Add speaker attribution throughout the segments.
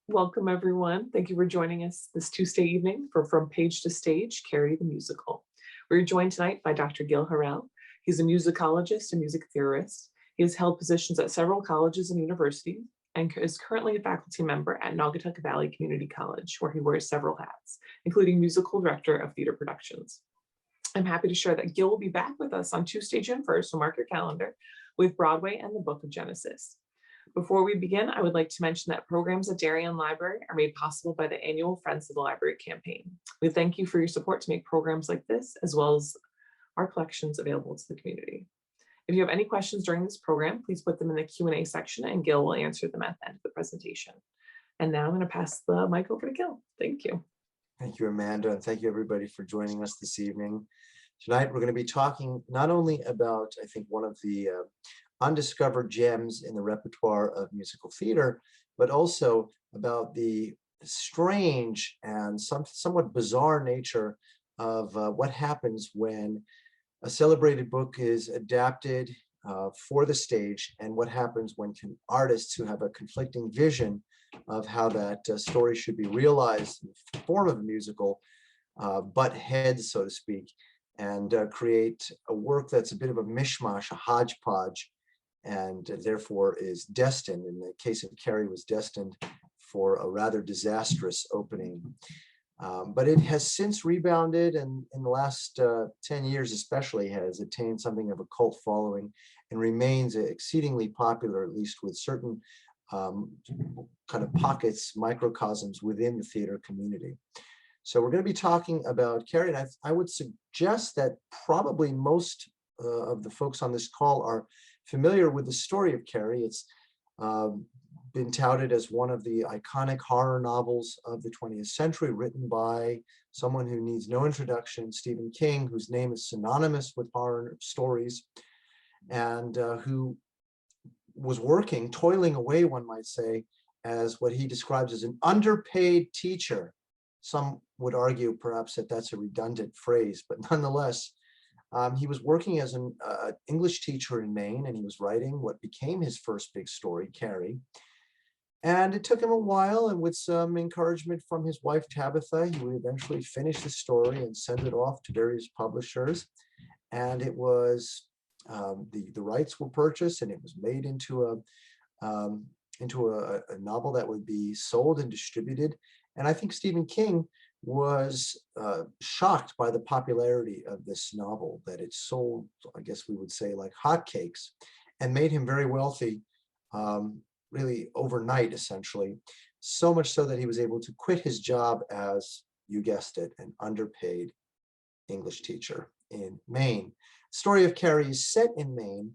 Speaker 1: Welcome, everyone. Thank you for joining us this Tuesday evening for From Page to Stage, Carrie the Musical. We're joined tonight by Dr. Gil Harel. He's a musicologist and music theorist. He has held positions at several colleges and universities and is currently a faculty member at Naugatuck Valley Community College, where he wears several hats, including musical director of theater productions. I'm happy to share that Gil will be back with us on Tuesday, June 1st, so mark your calendar, with Broadway and the Book of Genesis. Before we begin, I would like to mention that programs at Darien Library are made possible by the annual Friends of the Library campaign. We thank you for your support to make programs like this, as well as our collections available to the community. If you have any questions during this program, please put them in the Q&A section and Gil will answer them at the end of the presentation. And now I'm going to pass the mic over to Gil. Thank you.
Speaker 2: Thank you, Amanda, and thank you everybody for joining us this evening. Tonight, we're going to be talking not only about, I think, one of the undiscovered gems in the repertoire of musical theater, but also about the strange and somewhat bizarre nature of what happens when a celebrated book is adapted for the stage, and what happens when artists who have a conflicting vision of how that story should be realized in the form of a musical butt heads, so to speak, and create a work that's a bit of a mishmash, a hodgepodge, and therefore is destined, in the case of Carrie, was destined for a rather disastrous opening. But it has since rebounded, and in the last 10 years especially has attained something of a cult following and remains exceedingly popular, at least with certain kind of pockets, microcosms within the theater community. So we're going to be talking about Carrie, and I would suggest that probably most of the folks on this call are familiar with the story of Carrie. It's been touted as one of the iconic horror novels of the 20th century, written by someone who needs no introduction, Stephen King, whose name is synonymous with horror stories, and who was working, toiling away, one might say, as what he describes as an underpaid teacher. Some would argue perhaps that that's a redundant phrase, but nonetheless, he was working as an English teacher in Maine, and he was writing what became his first big story, Carrie. And it took him a while, and with some encouragement from his wife, Tabitha, he would eventually finish the story and send it off to various publishers. And it was, the rights were purchased, and it was made into a novel that would be sold and distributed. And I think Stephen King was shocked by the popularity of this novel, that it sold, I guess we would say, like hotcakes, and made him very wealthy, really overnight, essentially. So much so that he was able to quit his job as, you guessed it, an underpaid English teacher in Maine. The story of Carrie is set in Maine,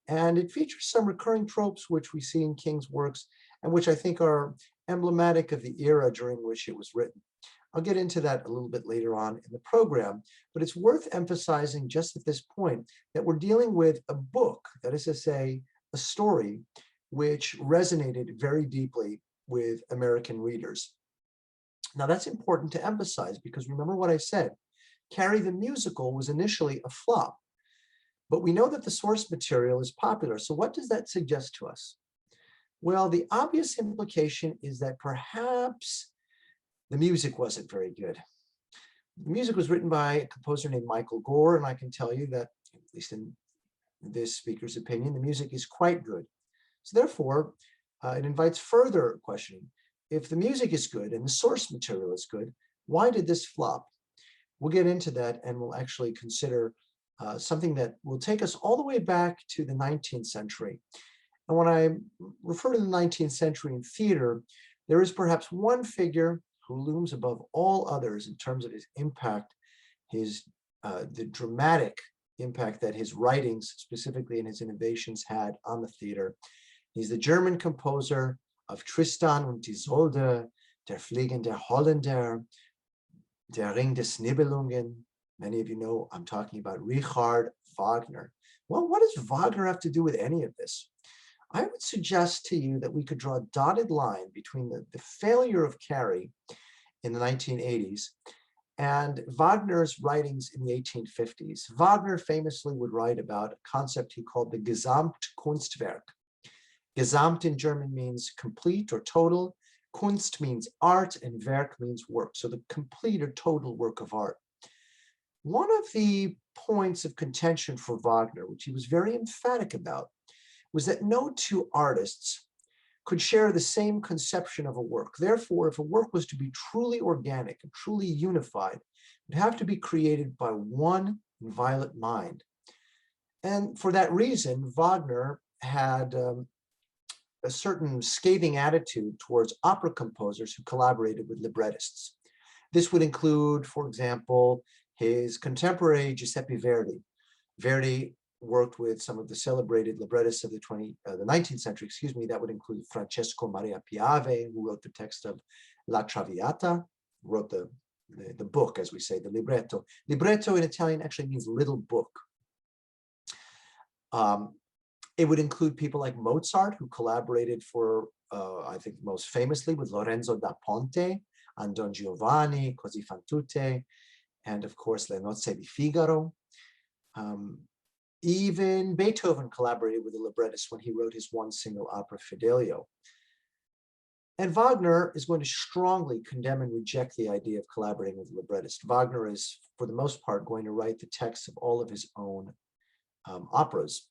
Speaker 2: and it features some recurring tropes which we see in King's works, and which I think are emblematic of the era during which it was written. I'll get into that a little bit later on in the program, but it's worth emphasizing just at this point that we're dealing with a book, that is to say, a story, which resonated very deeply with American readers. Now that's important to emphasize, because remember what I said, Carrie the musical was initially a flop, but we know that the source material is popular. So what does that suggest to us? Well, the obvious implication is that perhaps the music wasn't very good. The music was written by a composer named Michael Gore, and I can tell you that, at least in this speaker's opinion, the music is quite good. So therefore, it invites further questioning. If the music is good and the source material is good, why did this flop? We'll get into that, and we'll actually consider something that will take us all the way back to the 19th century. And when I refer to the 19th century in theater, there is perhaps one figure who looms above all others in terms of his impact, the dramatic impact that his writings, specifically in his innovations, had on the theater. He's the German composer of Tristan und Isolde, Der Fliegende Holländer, Der Ring des Nibelungen. Many of you know I'm talking about Richard Wagner. Well, what does Wagner have to do with any of this? I would suggest to you that we could draw a dotted line between the failure of Carrie in the 1980s and Wagner's writings in the 1850s. Wagner famously would write about a concept he called the Gazampt Kunstwerk. Gazampt in German means complete or total. Kunst means art, and Werk means work, so the complete or total work of art. One of the points of contention for Wagner, which he was very emphatic about, was that no two artists could share the same conception of a work. Therefore, if a work was to be truly organic and truly unified, it would have to be created by one inviolate mind. And for that reason, Wagner had a certain scathing attitude towards opera composers who collaborated with librettists. This would include, for example, his contemporary Giuseppe Verdi. Verdi worked with some of the celebrated librettists of the 19th century, that would include Francesco Maria Piave, who wrote the text of La Traviata, wrote the book, as we say, the libretto. Libretto in Italian actually means little book. It would include people like Mozart, who collaborated for, I think most famously, with Lorenzo da Ponte on Don Giovanni, Così fan tutte, and of course, Le Nozze di Figaro. Even Beethoven collaborated with a librettist when he wrote his one single opera, Fidelio. And Wagner is going to strongly condemn and reject the idea of collaborating with a librettist. Wagner is, for the most part, going to write the texts of all of his own operas.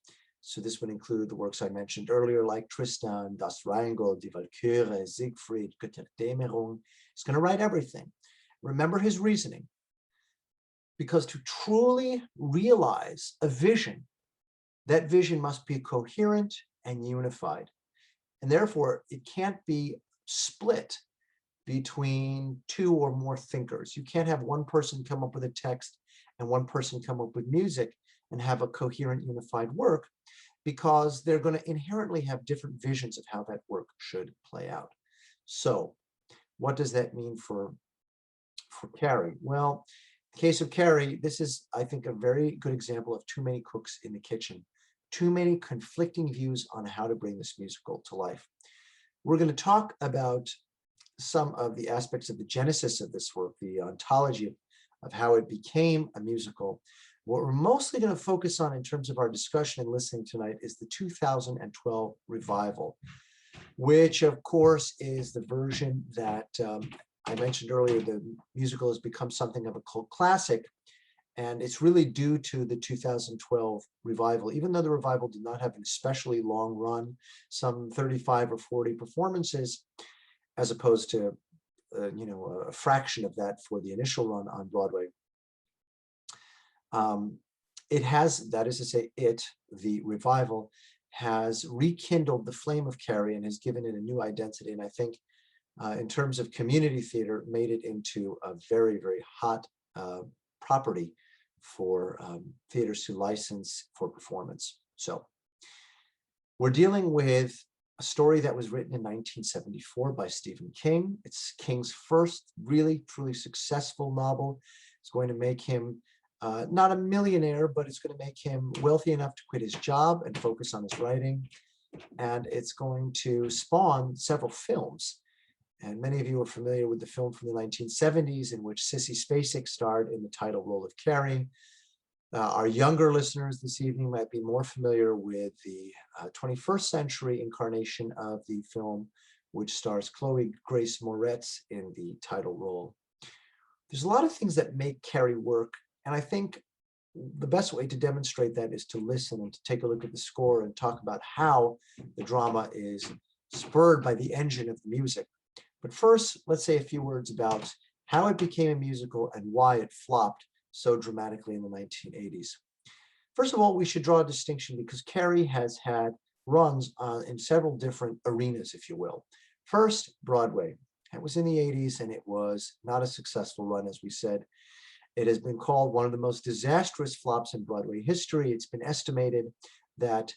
Speaker 2: So this would include the works I mentioned earlier, like Tristan, Das Rheingold, Die Walküre, Siegfried, Götterdämmerung. He's going to write everything. Remember his reasoning. Because to truly realize a vision, that vision must be coherent and unified. And therefore, it can't be split between two or more thinkers. You can't have one person come up with a text and one person come up with music and have a coherent, unified work, because they're going to inherently have different visions of how that work should play out. So what does that mean for Carrie? Well, in the case of Carrie, this is, I think, a very good example of too many cooks in the kitchen, too many conflicting views on how to bring this musical to life. We're going to talk about some of the aspects of the genesis of this work, the ontology of how it became a musical. What we're mostly going to focus on in terms of our discussion and listening tonight is the 2012 revival, which of course is the version that I mentioned earlier. The musical has become something of a cult classic, and it's really due to the 2012 revival. Even though the revival did not have an especially long run, some 35 or 40 performances, as opposed to a fraction of that for the initial run on Broadway. It has, that is to say, the revival, has rekindled the flame of Carrie and has given it a new identity. And I think in terms of community theater, made it into a very, very hot property for theaters to license for performance. So we're dealing with a story that was written in 1974 by Stephen King. It's King's first really, truly successful novel. It's going to make him not a millionaire, but it's going to make him wealthy enough to quit his job and focus on his writing. And it's going to spawn several films. And many of you are familiar with the film from the 1970s in which Sissy Spacek starred in the title role of Carrie. Our younger listeners this evening might be more familiar with the 21st century incarnation of the film, which stars Chloë Grace Moretz in the title role. There's a lot of things that make Carrie work, and I think the best way to demonstrate that is to listen and to take a look at the score and talk about how the drama is spurred by the engine of the music. But first, let's say a few words about how it became a musical and why it flopped so dramatically in the 1980s. First of all, we should draw a distinction because Carrie has had runs in several different arenas, if you will. First, Broadway. It was in the 80s and it was not a successful run, as we said. It has been called one of the most disastrous flops in Broadway history. It's been estimated that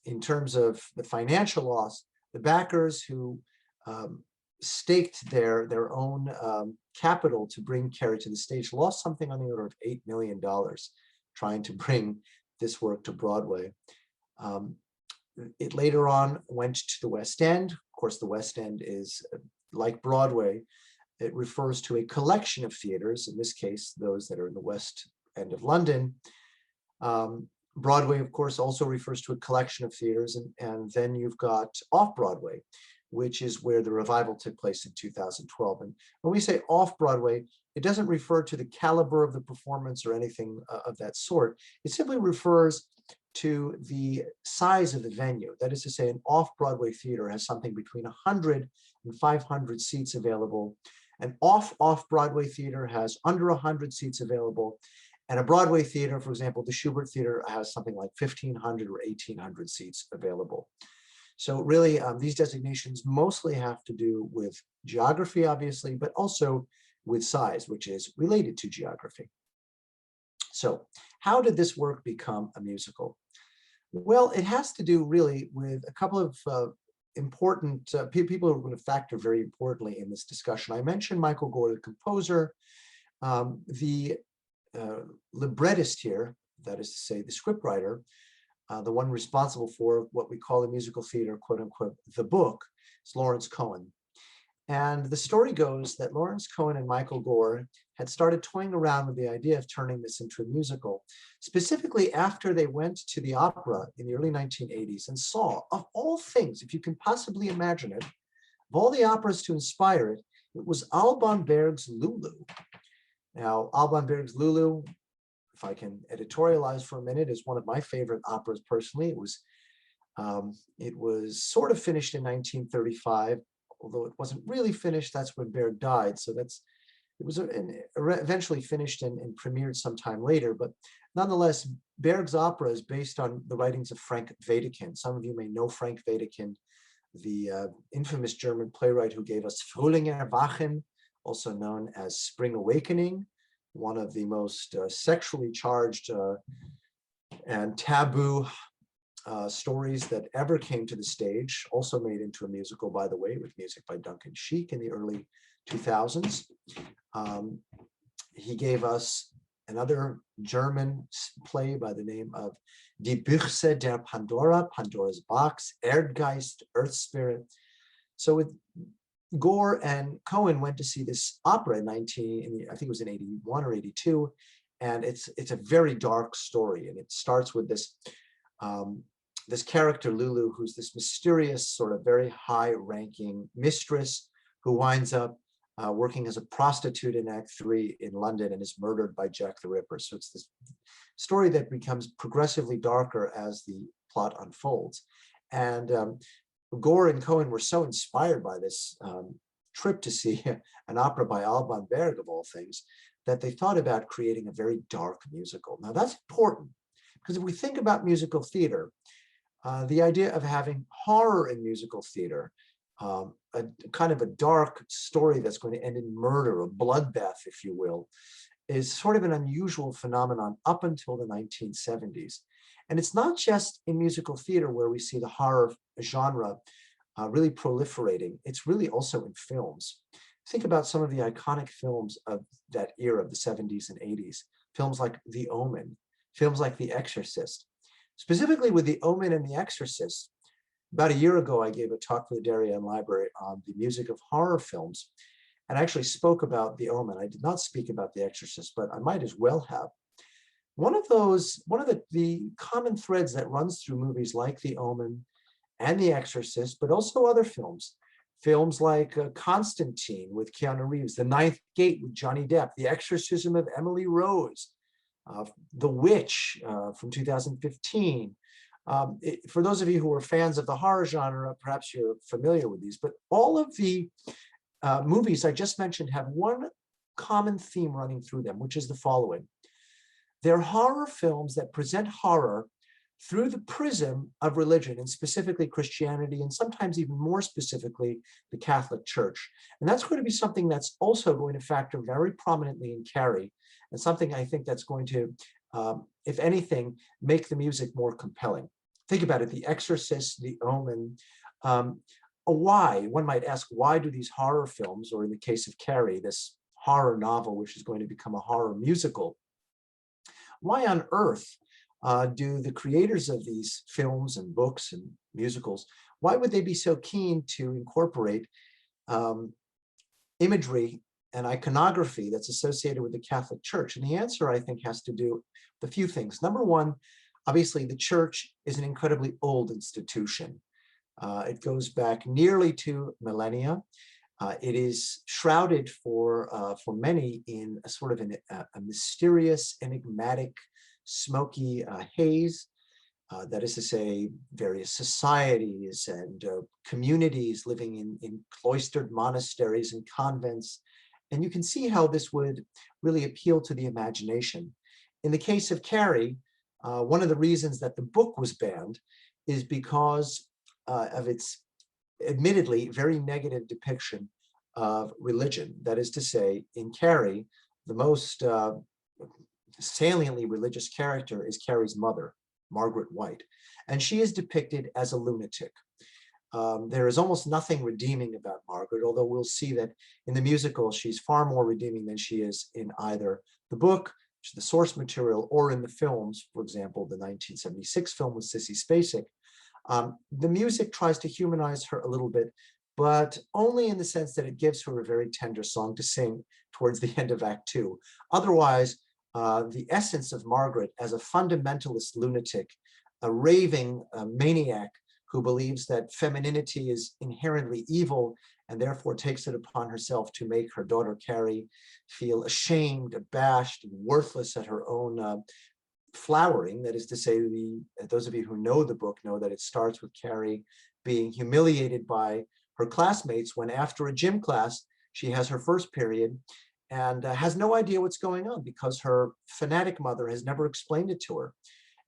Speaker 2: in terms of the financial loss, the backers who staked their own capital to bring Carrie to the stage lost something on the order of $8 million trying to bring this work to Broadway. It later on went to the West End. Of course, the West End is like Broadway. It refers to a collection of theaters, in this case, those that are in the West End of London. Broadway, of course, also refers to a collection of theaters, and then you've got Off-Broadway, which is where the revival took place in 2012. And when we say off-Broadway, it doesn't refer to the caliber of the performance or anything of that sort. It simply refers to the size of the venue. That is to say, an off-Broadway theater has something between 100 and 500 seats available. An off-Broadway theater has under 100 seats available. And a Broadway theater, for example, the Schubert Theater, has something like 1,500 or 1,800 seats available. So really, these designations mostly have to do with geography, obviously, but also with size, which is related to geography. So how did this work become a musical? Well, it has to do really with a couple of important people who are going to factor very importantly in this discussion. I mentioned Michael Gore, the composer, the librettist here, that is to say the scriptwriter, the one responsible for what we call in musical theater, quote unquote, the book, is Lawrence Cohen. And the story goes that Lawrence Cohen and Michael Gore had started toying around with the idea of turning this into a musical, specifically after they went to the opera in the early 1980s and saw, of all things, if you can possibly imagine it, of all the operas to inspire it, it was Alban Berg's Lulu. Now, Alban Berg's Lulu, if I can editorialize for a minute, is one of my favorite operas personally. It was sort of finished in 1935, although it wasn't really finished. That's when Berg died. So it was eventually finished and premiered sometime later. But nonetheless, Berg's opera is based on the writings of Frank Wedekind. Some of you may know Frank Wedekind, the infamous German playwright who gave us Frühling Erwachen, also known as Spring Awakening, one of the most sexually charged and taboo stories that ever came to the stage, also made into a musical, by the way, with music by Duncan Sheik in the early 2000s. He gave us another German play by the name of Die Büchse der Pandora, Pandora's Box, Erdgeist, Earth Spirit. So with Gore and Cohen went to see this opera in I think it was in 81 or 82, and it's a very dark story, and it starts with this this character Lulu, who's this mysterious, sort of very high-ranking mistress who winds up working as a prostitute in Act 3 in London and is murdered by Jack the Ripper. So it's this story that becomes progressively darker as the plot unfolds. And Gore and Cohen were so inspired by this trip to see an opera by Alban Berg, of all things, that they thought about creating a very dark musical. Now that's important, because if we think about musical theater, the idea of having horror in musical theater, a kind of a dark story that's going to end in murder, a bloodbath, if you will, is sort of an unusual phenomenon up until the 1970s. And it's not just in musical theater where we see the horror genre really proliferating. It's really also in films. Think about some of the iconic films of that era of the 70s and 80s. Films like The Omen, films like The Exorcist. Specifically with The Omen and The Exorcist, about a year ago, I gave a talk for the Darien Library on the music of horror films, and I actually spoke about The Omen. I did not speak about The Exorcist, but I might as well have. One of the common threads that runs through movies like The Omen and The Exorcist, but also other films like Constantine with Keanu Reeves, The Ninth Gate with Johnny Depp, The Exorcism of Emily Rose, The Witch from 2015. For those of you who are fans of the horror genre, perhaps you're familiar with these, but all of the movies I just mentioned have one common theme running through them, which is the following. They're horror films that present horror through the prism of religion, and specifically Christianity, and sometimes even more specifically, the Catholic Church. And that's going to be something that's also going to factor very prominently in Carrie, and something I think that's going to, if anything, make the music more compelling. Think about it, The Exorcist, The Omen. Why? One might ask, why do these horror films, or in the case of Carrie, this horror novel, which is going to become a horror musical, why on earth do the creators of these films and books and musicals, why would they be so keen to incorporate imagery and iconography that's associated with the Catholic Church? And the answer, I think, has to do with a few things. Number one, obviously, the church is an incredibly old institution. It goes back nearly 2 millennia. It is shrouded for many in a sort of a mysterious, enigmatic, smoky haze. That is to say, various societies and communities living in cloistered monasteries and convents. And you can see how this would really appeal to the imagination. In the case of Carrie, one of the reasons that the book was banned is because of its admittedly very negative depiction of religion. That is to say, in Carrie, the most saliently religious character is Carrie's mother, Margaret White, and she is depicted as a lunatic. There is almost nothing redeeming about Margaret, although we'll see that in the musical, she's far more redeeming than she is in either the book, which is the source material, or in the films, for example, the 1976 film with Sissy Spacek. The music tries to humanize her a little bit, but only in the sense that it gives her a very tender song to sing towards the end of Act 2. Otherwise, the essence of Margaret as a fundamentalist lunatic, a raving maniac who believes that femininity is inherently evil and therefore takes it upon herself to make her daughter Carrie feel ashamed, abashed, and worthless at her own flowering. That is to say, those of you who know the book know that it starts with Carrie being humiliated by her classmates when, after a gym class, she has her first period and has no idea what's going on because her fanatic mother has never explained it to her.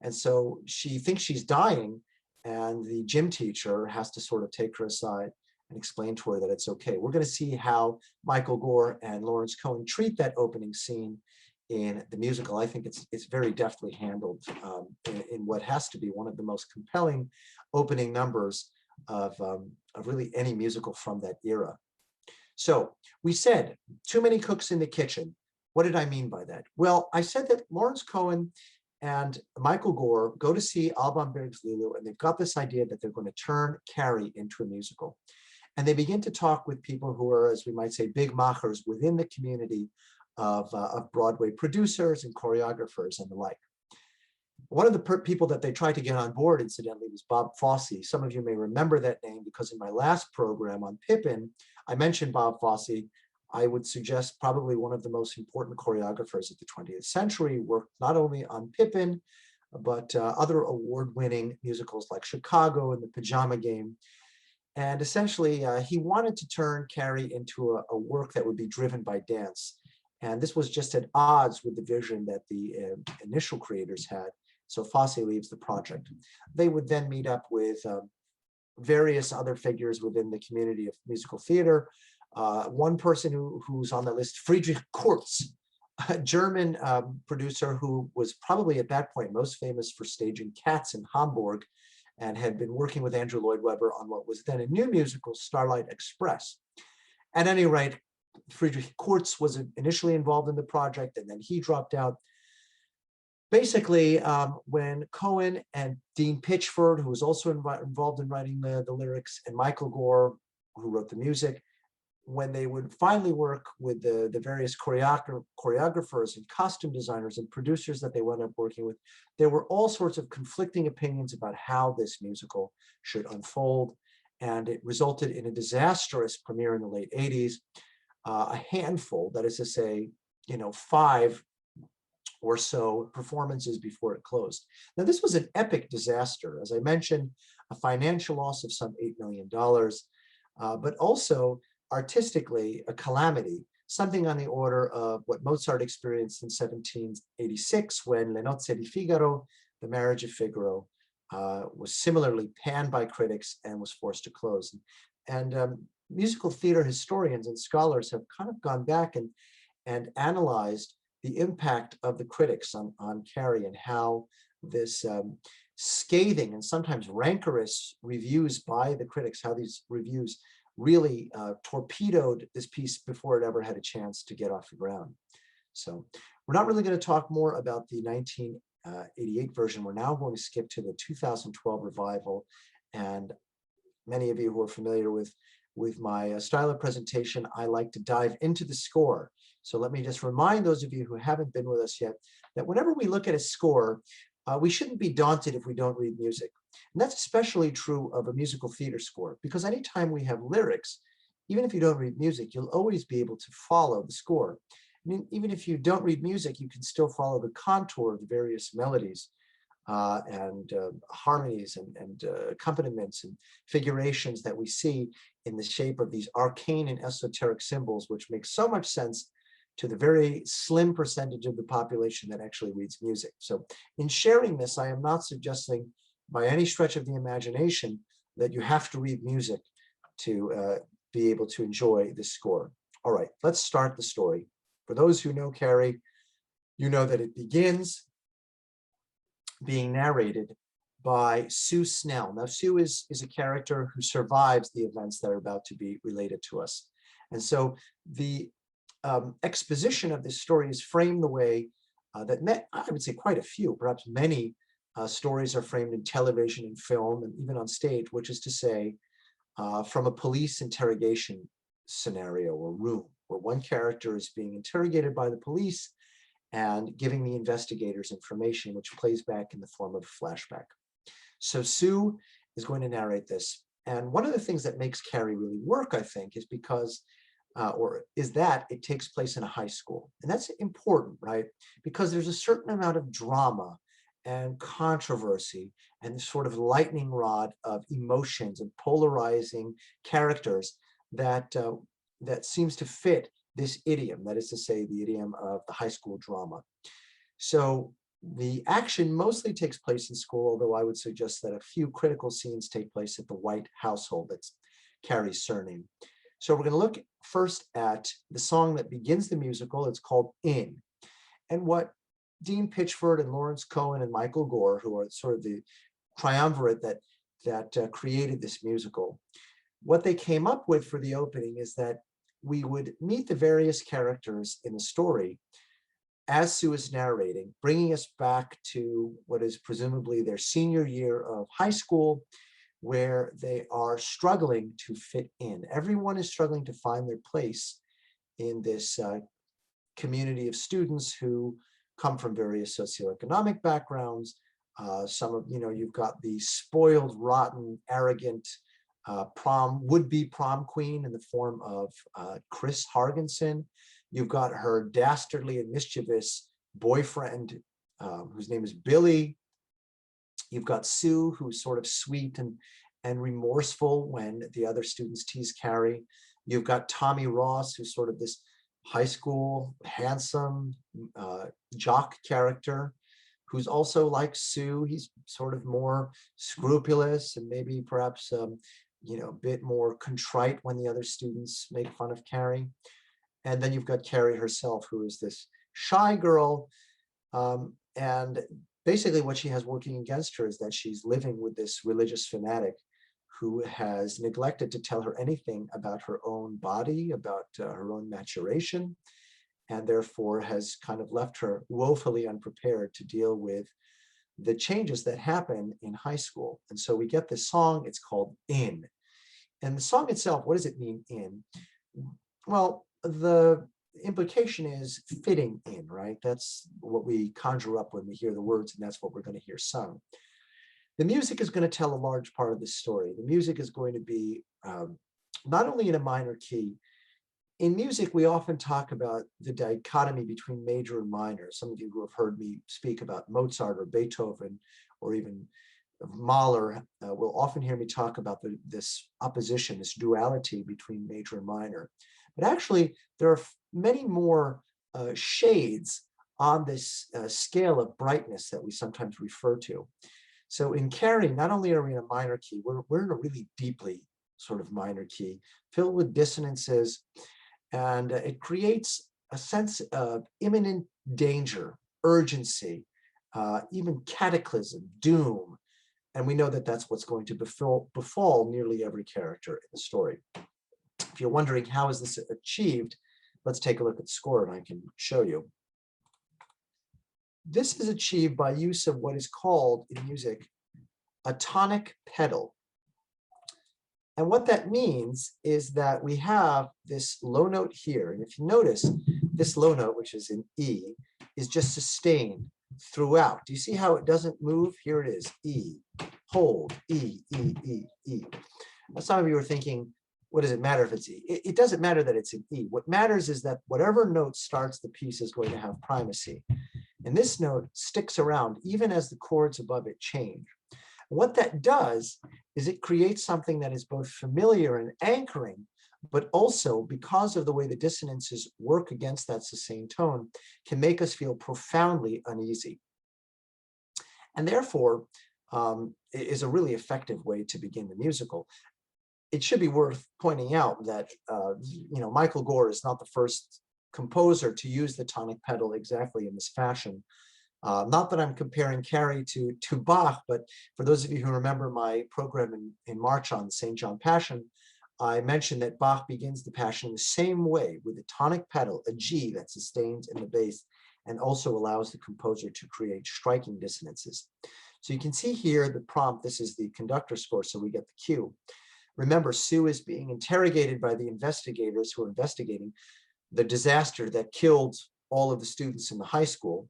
Speaker 2: And so she thinks she's dying, and the gym teacher has to sort of take her aside and explain to her that it's okay. We're going to see how Michael Gore and Lawrence Cohen treat that opening scene in the musical. I think it's very deftly handled in what has to be one of the most compelling opening numbers of really any musical from that era. So we said too many cooks in the kitchen. What did I mean by that? Well, I said that Lawrence Cohen and Michael Gore go to see Alban Berg's Lulu, and they've got this idea that they're going to turn Carrie into a musical. And they begin to talk with people who are, as we might say, big machers within the community of Broadway producers and choreographers and the like. One of the people that they tried to get on board, incidentally, was Bob Fosse. Some of you may remember that name because in my last program on Pippin, I mentioned Bob Fosse. I would suggest probably one of the most important choreographers of the 20th century, worked not only on Pippin, but other award-winning musicals like Chicago and The Pajama Game. And essentially, he wanted to turn Carrie into a work that would be driven by dance. And this was just at odds with the vision that the initial creators had. So Fosse leaves the project. They would then meet up with various other figures within the community of musical theater. One person who's on the list, Friedrich Kurz, a German producer who was probably at that point most famous for staging Cats in Hamburg and had been working with Andrew Lloyd Webber on what was then a new musical, Starlight Express. At any rate, Friedrich Kurz was initially involved in the project, and then he dropped out. Basically, when Cohen and Dean Pitchford, who was also involved in writing the lyrics, and Michael Gore, who wrote the music, when they would finally work with the various choreographers and costume designers and producers that they wound up working with, there were all sorts of conflicting opinions about how this musical should unfold. And it resulted in a disastrous premiere in the late 80s, a handful, that is to say, 5 or so performances before it closed. Now, this was an epic disaster. As I mentioned, a financial loss of some $8 million, but also artistically a calamity, something on the order of what Mozart experienced in 1786 when Le Nozze di Figaro, The Marriage of Figaro, was similarly panned by critics and was forced to close. And musical theater historians and scholars have kind of gone back and analyzed the impact of the critics on Carrie and how this scathing and sometimes rancorous reviews by the critics, how these reviews really torpedoed this piece before it ever had a chance to get off the ground. So we're not really going to talk more about the 1988 version. We're now going to skip to the 2012 revival. And many of you who are familiar with my style of presentation, I like to dive into the score. So let me just remind those of you who haven't been with us yet that whenever we look at a score, we shouldn't be daunted if we don't read music. And that's especially true of a musical theater score, because anytime we have lyrics, even if you don't read music, you'll always be able to follow the score. And even if you don't read music, you can still follow the contour of the various melodies and harmonies and accompaniments and figurations that we see in the shape of these arcane and esoteric symbols, which make so much sense to the very slim percentage of the population that actually reads music. So in sharing this, I am not suggesting by any stretch of the imagination that you have to read music to be able to enjoy this score. All right, let's start the story. For those who know Carrie, you know that it begins being narrated by Sue Snell. Now, Sue is a character who survives the events that are about to be related to us. And so the exposition of this story is framed the way that I would say quite a few, perhaps many stories are framed in television and film and even on stage, which is to say from a police interrogation scenario or room where one character is being interrogated by the police and giving the investigators information, which plays back in the form of a flashback. So Sue is going to narrate this. And one of the things that makes Carrie really work, I think, is because that it takes place in a high school. And that's important, right? Because there's a certain amount of drama and controversy and this sort of lightning rod of emotions and polarizing characters that seems to fit this idiom, that is to say, the idiom of the high school drama. So the action mostly takes place in school, although I would suggest that a few critical scenes take place at the White household. That's Carrie's surname. So we're going to look first at the song that begins the musical. It's called In. And what Dean Pitchford and Lawrence Cohen and Michael Gore, who are sort of the triumvirate that created this musical, what they came up with for the opening is that we would meet the various characters in the story as Sue is narrating, bringing us back to what is presumably their senior year of high school, where they are struggling to fit in. Everyone is struggling to find their place in this community of students who come from various socioeconomic backgrounds. Some of, you've got the spoiled, rotten, arrogant would-be prom queen in the form of Chris Hargensen. You've got her dastardly and mischievous boyfriend, whose name is Billy. You've got Sue, who's sort of sweet and remorseful when the other students tease Carrie. You've got Tommy Ross, who's sort of this high school, handsome jock character, who's also like Sue. He's sort of more scrupulous and maybe perhaps a bit more contrite when the other students make fun of Carrie. And then you've got Carrie herself, who is this shy girl. And basically what she has working against her is that she's living with this religious fanatic who has neglected to tell her anything about her own body, about her own maturation, and therefore has kind of left her woefully unprepared to deal with the changes that happen in high school. And so we get this song, it's called In. And the song itself, what does it mean, in? Well, the implication is fitting in, right? That's what we conjure up when we hear the words, and that's what we're going to hear sung. The music is going to tell a large part of this story. The music is going to be not only in a minor key. In music, we often talk about the dichotomy between major and minor. Some of you who have heard me speak about Mozart or Beethoven or even Mahler will often hear me talk about this opposition, this duality between major and minor. But actually, there are many more shades on this scale of brightness that we sometimes refer to. So in Carrie, not only are we in a minor key, we're in a really deeply sort of minor key, filled with dissonances, and it creates a sense of imminent danger, urgency, even cataclysm, doom. And we know that that's what's going to befall nearly every character in the story. If you're wondering how is this achieved, let's take a look at the score and I can show you. This is achieved by use of what is called in music a tonic pedal. And what that means is that we have this low note here. And if you notice, this low note, which is in E, is just sustained throughout. Do you see how it doesn't move? Here it is, E. hold, E, E, E, E. Now, some of you are thinking, what does it matter if it's E? It doesn't matter that it's an E. What matters is that whatever note starts the piece is going to have primacy. And this note sticks around even as the chords above it change. What that does is it creates something that is both familiar and anchoring, but also, because of the way the dissonances work against that sustained tone, can make us feel profoundly uneasy. And therefore, it is a really effective way to begin the musical. It should be worth pointing out that Michael Gore is not the first composer to use the tonic pedal exactly in this fashion. Not that I'm comparing Carrie to Bach, but for those of you who remember my program in March on St. John Passion, I mentioned that Bach begins the Passion in the same way, with a tonic pedal, a G that sustains in the bass and also allows the composer to create striking dissonances. So you can see here the prompt. This is the conductor score, so we get the cue. Remember, Sue is being interrogated by the investigators who are investigating the disaster that killed all of the students in the high school.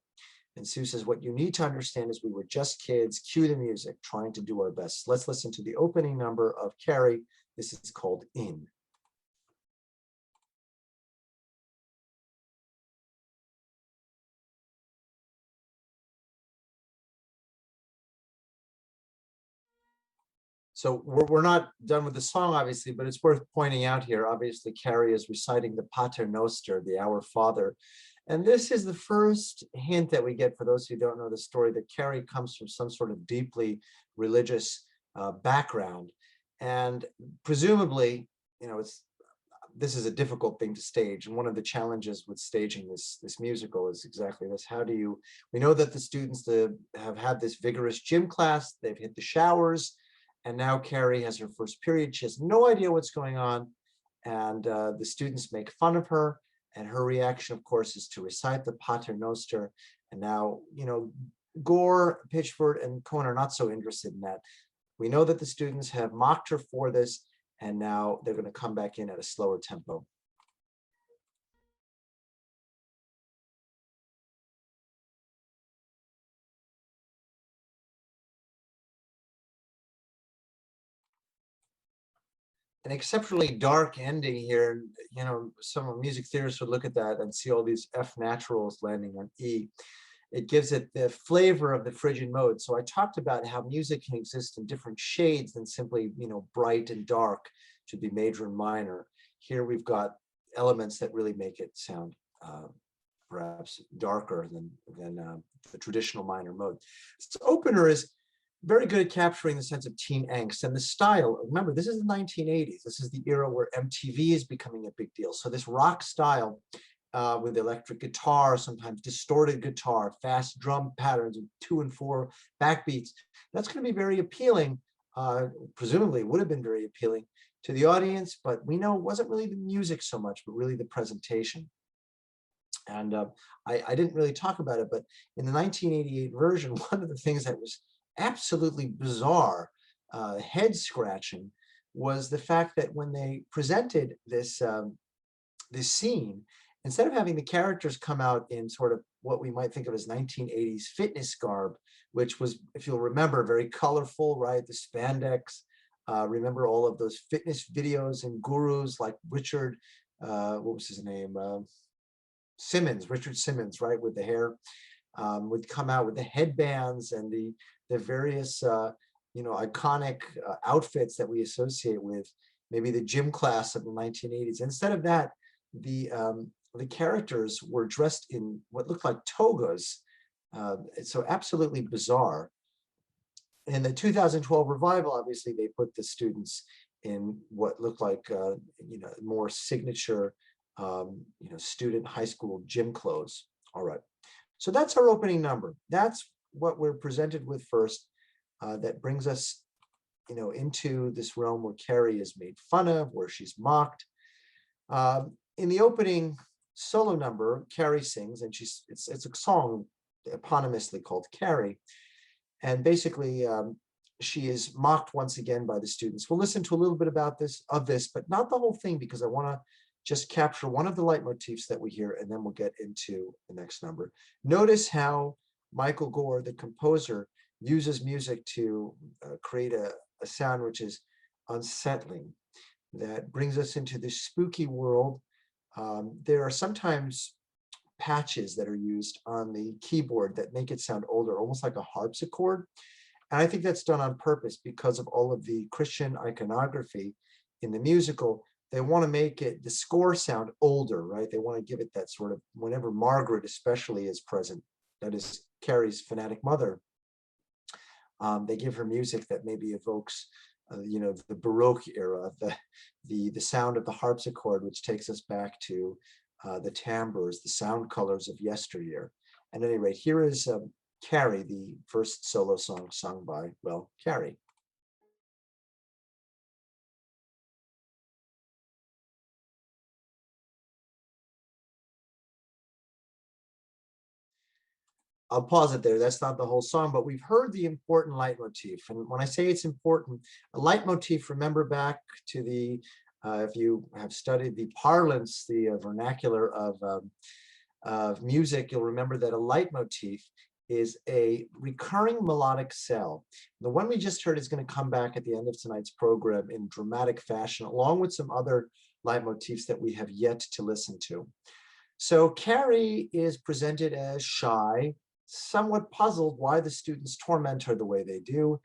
Speaker 2: And Sue says, what you need to understand is we were just kids, cue the music, trying to do our best. Let's listen to the opening number of Carrie. This is called In. So we're not done with the song, obviously, but it's worth pointing out here. Obviously, Carrie is reciting the Pater Noster, the Our Father. And this is the first hint that we get, for those who don't know the story, that Carrie comes from some sort of deeply religious background. And presumably, this is a difficult thing to stage. And one of the challenges with staging this musical is exactly this. We know that the students have had this vigorous gym class, they've hit the showers, and now Carrie has her first period. She has no idea what's going on. And the students make fun of her. And her reaction, of course, is to recite the Pater Noster. And now, Gore, Pitchford, and Cohen are not so interested in that. We know that the students have mocked her for this, and now they're going to come back in at a slower tempo. An exceptionally dark ending here. Some music theorists would look at that and see all these F naturals landing on E. It gives it the flavor of the Phrygian mode. So I talked about how music can exist in different shades than simply, bright and dark, should be major and minor. Here we've got elements that really make it sound perhaps darker than the traditional minor mode. This opener is very good at capturing the sense of teen angst and the style. Remember, this is the 1980s. This is the era where MTV is becoming a big deal. So this rock style with electric guitar, sometimes distorted guitar, fast drum patterns with 2 and 4 backbeats, that's going to be very appealing. Presumably would have been very appealing to the audience, but we know it wasn't really the music so much, but really the presentation. And I didn't really talk about it, but in the 1988 version, one of the things that was absolutely bizarre, head-scratching, was the fact that when they presented this scene, instead of having the characters come out in sort of what we might think of as 1980s fitness garb, which was, if you'll remember, very colorful, right? The spandex. Remember all of those fitness videos and gurus like Richard, what was his name? Richard Simmons, right? With the hair, would come out with the headbands and the various, iconic outfits that we associate with maybe the gym class of the 1980s. Instead of that, the characters were dressed in what looked like togas. It's so absolutely bizarre. In the 2012 revival, obviously, they put the students in what looked like, more signature, student high school gym clothes. All right. So that's our opening number. That's what we're presented with first. That brings us, into this realm where Carrie is made fun of, where she's mocked. In the opening solo number, Carrie sings, and it's a song eponymously called Carrie. And basically, she is mocked once again by the students. We'll listen to a little bit of this, but not the whole thing, because I want to just capture one of the leitmotifs that we hear, and then we'll get into the next number. Notice how Michael Gore, the composer, uses music to create a sound which is unsettling, that brings us into this spooky world. There are sometimes patches that are used on the keyboard that make it sound older, almost like a harpsichord. And I think that's done on purpose because of all of the Christian iconography in the musical. They want to make it, the score, sound older, right? They want to give it that sort of, whenever Margaret especially is present, that is Carrie's fanatic mother, they give her music that maybe evokes, the Baroque era, the sound of the harpsichord, which takes us back to the timbres, the sound colors of yesteryear. At any rate, here is Carrie, the first solo song sung by, well, Carrie. I'll pause it there. That's not the whole song, but we've heard the important leitmotif. And when I say it's important, a leitmotif, remember back to the, if you have studied the parlance, the vernacular of music, you'll remember that a leitmotif is a recurring melodic cell. The one we just heard is going to come back at the end of tonight's program in dramatic fashion, along with some other leitmotifs that we have yet to listen to. So Carrie is presented as shy, somewhat puzzled why the students torment her the way they do.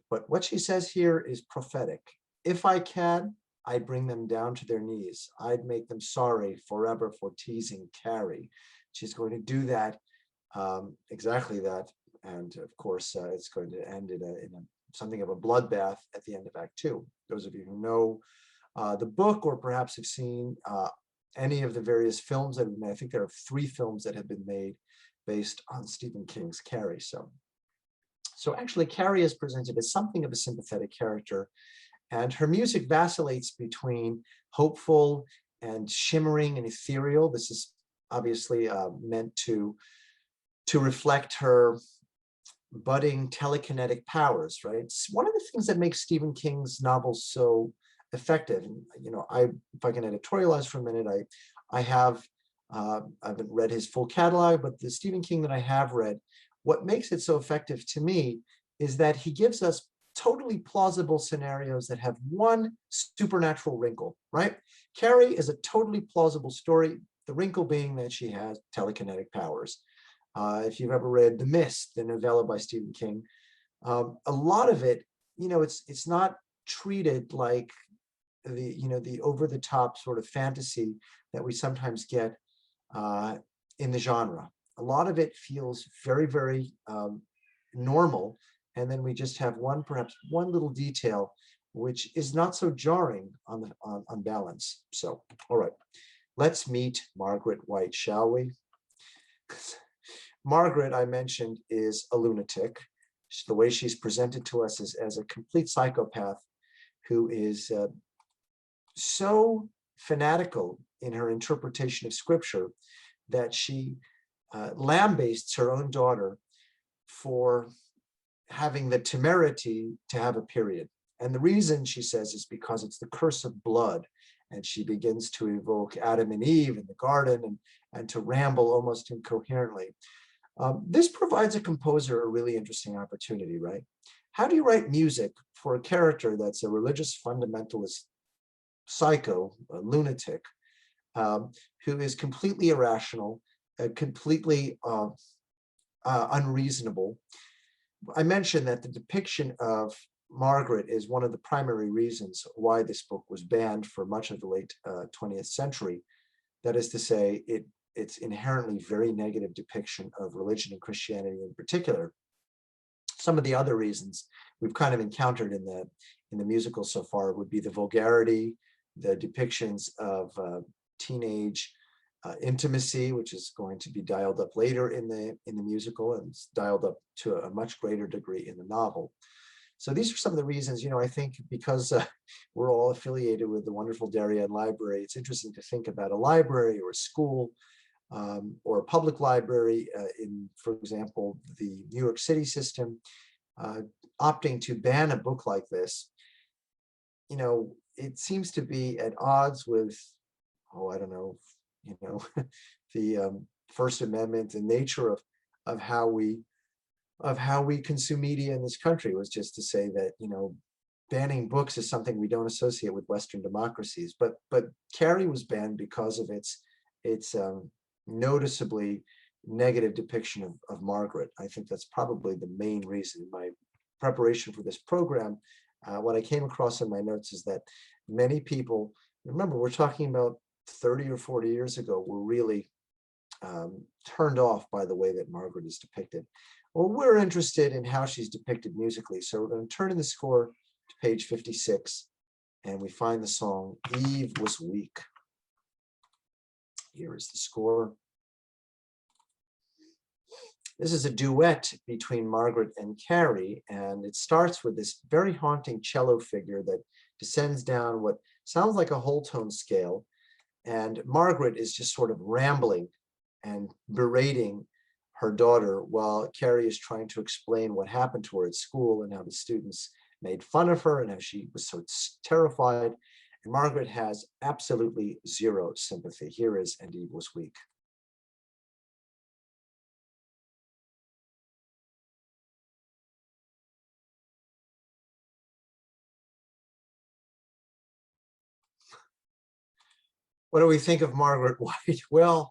Speaker 2: But what she says here is prophetic. If I can, I'd bring them down to their knees. I'd make them sorry forever for teasing Carrie. She's going to do that, exactly that. And of course, it's going to end in something of a bloodbath at the end of Act 2. Those of you who know the book, or perhaps have seen any of the various films that have been made, I think there are 3 films that have been made based on Stephen King's Carrie. So actually, Carrie is presented as something of a sympathetic character, and her music vacillates between hopeful and shimmering and ethereal. This is obviously meant to reflect her budding telekinetic powers, right? It's one of the things that makes Stephen King's novels so effective. And, if I can editorialize for a minute, I haven't read his full catalog, but the Stephen King that I have read, what makes it so effective to me is that he gives us totally plausible scenarios that have one supernatural wrinkle, right? Carrie is a totally plausible story, the wrinkle being that she has telekinetic powers. If you've ever read The Mist, the novella by Stephen King, a lot of it, it's not treated like the over-the-top sort of fantasy that we sometimes get in the genre. A lot of it feels very, very normal, and then we just have perhaps one little detail which is not so jarring on balance. So, all right, let's meet Margaret White, shall we? Margaret, I mentioned, is a lunatic. The way she's presented to us is as a complete psychopath who is so fanatical in her interpretation of scripture that she lambastes her own daughter for having the temerity to have a period. And the reason, she says, is because it's the curse of blood. And she begins to evoke Adam and Eve in the garden and to ramble almost incoherently. This provides a composer a really interesting opportunity, right? How do you write music for a character that's a religious fundamentalist psycho, a lunatic, who is completely irrational, completely unreasonable? I mentioned that the depiction of Margaret is one of the primary reasons why this book was banned for much of the late 20th century. That is to say, it's inherently very negative depiction of religion and Christianity in particular. Some of the other reasons we've kind of encountered in the musical so far would be the vulgarity, the depictions of teenage intimacy, which is going to be dialed up later in the musical, and it's dialed up to a much greater degree in the novel. So these are some of the reasons, I think because we're all affiliated with the wonderful Darien Library, it's interesting to think about a library or a school or a public library in, for example, the New York City system, opting to ban a book like this. It seems to be at odds with, I don't know, the First Amendment, the nature of how we of how we consume media in this country, was just to say that, banning books is something we don't associate with Western democracies. But Carrie was banned because of its noticeably negative depiction of Margaret. I think that's probably the main reason. In my preparation for this program, what I came across in my notes is that many people, remember, we're talking about 30 or 40 years ago, were really turned off by the way that Margaret is depicted. Well, we're interested in how she's depicted musically, so we're going to turn in the score to page 56, and we find the song "Eve Was Weak." Here is the score. This is a duet between Margaret and Carrie, and it starts with this very haunting cello figure that descends down what sounds like a whole tone scale, and Margaret is just sort of rambling and berating her daughter while Carrie is trying to explain what happened to her at school and how the students made fun of her and how she was so terrified. And Margaret has absolutely zero sympathy. Here is "And Eve Was Weak." What do we think of Margaret White? Well,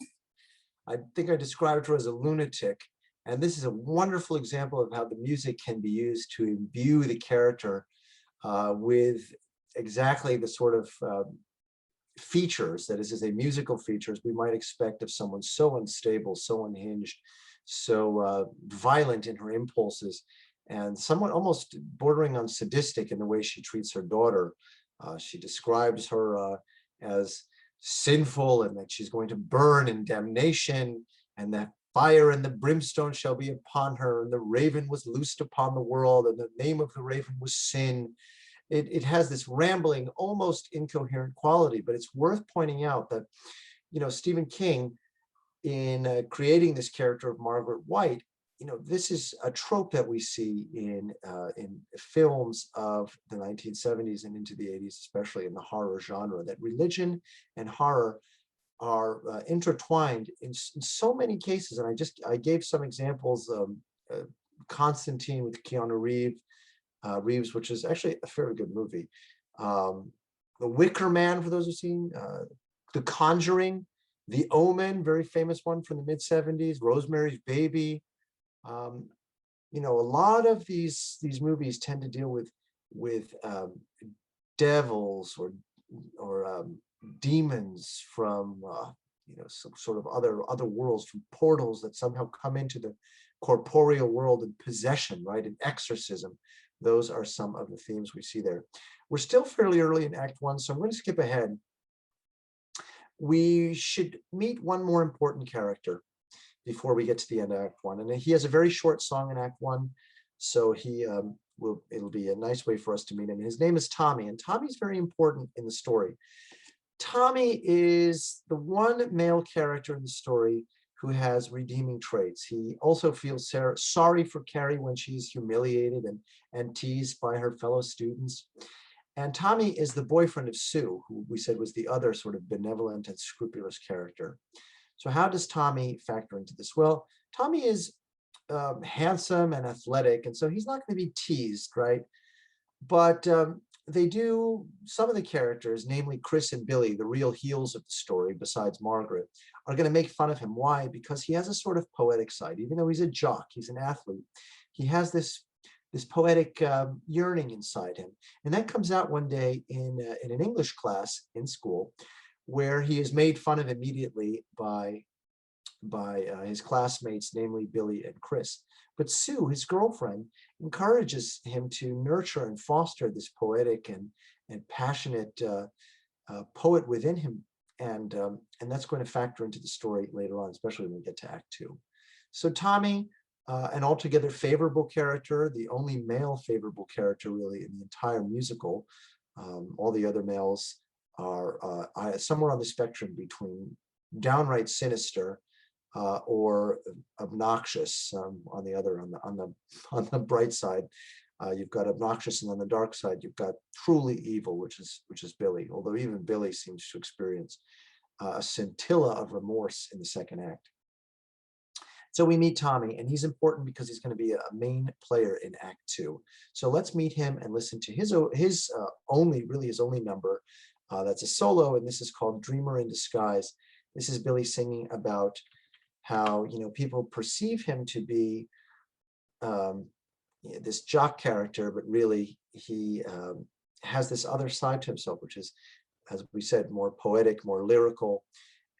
Speaker 2: I think I described her as a lunatic, and this is a wonderful example of how the music can be used to imbue the character with exactly the sort of features, that is to say musical features, we might expect of someone so unstable, so unhinged, so violent in her impulses, and somewhat almost bordering on sadistic in the way she treats her daughter. She describes her as sinful, and that she's going to burn in damnation, and that fire and the brimstone shall be upon her, and the raven was loosed upon the world, and the name of the raven was sin. It has this rambling, almost incoherent quality, but it's worth pointing out that, Stephen King, in creating this character of Margaret White, this is a trope that we see in films of the 1970s and into the 80s, especially in the horror genre, that religion and horror are intertwined in so many cases. And I gave some examples. Constantine with Keanu Reeves, which is actually a fairly good movie. The Wicker Man, for those who've seen, The Conjuring, The Omen, very famous one from the mid-70s, Rosemary's Baby. A lot of these movies tend to deal with devils or demons from some sort of other worlds, from portals that somehow come into the corporeal world, and possession, right, and exorcism. Those are some of the themes we see there. We're still fairly early in Act 1, so I'm going to skip ahead. We should meet one more important character before we get to the end of Act 1. And he has a very short song in Act 1, so it'll be a nice way for us to meet him. His name is Tommy, and Tommy's very important in the story. Tommy is the one male character in the story who has redeeming traits. He also feels sorry for Carrie when she's humiliated and teased by her fellow students. And Tommy is the boyfriend of Sue, who we said was the other sort of benevolent and scrupulous character. So how does Tommy factor into this? Well, Tommy is handsome and athletic, and so he's not going to be teased, right? But some of the characters, namely Chris and Billy, the real heels of the story, besides Margaret, are going to make fun of him. Why? Because he has a sort of poetic side. Even though he's a jock, he's an athlete, he has this poetic yearning inside him. And that comes out one day in an English class in school, where he is made fun of immediately by his classmates, namely Billy and Chris. But Sue, his girlfriend, encourages him to nurture and foster this poetic and passionate poet within him. And that's going to factor into the story later on, especially when we get to Act 2. So Tommy, an altogether favorable character, the only male favorable character really in the entire musical. All the other males are somewhere on the spectrum between downright sinister or obnoxious. On the bright side, you've got obnoxious, and on the dark side, you've got truly evil, which is Billy. Although even Billy seems to experience a scintilla of remorse in the second act. So we meet Tommy, and he's important because he's going to be a main player in Act Two. So let's meet him and listen to his only number. That's a solo, and this is called Dreamer in Disguise. This is Billy singing about how, people perceive him to be this jock character, but really he has this other side to himself, which is, as we said, more poetic, more lyrical.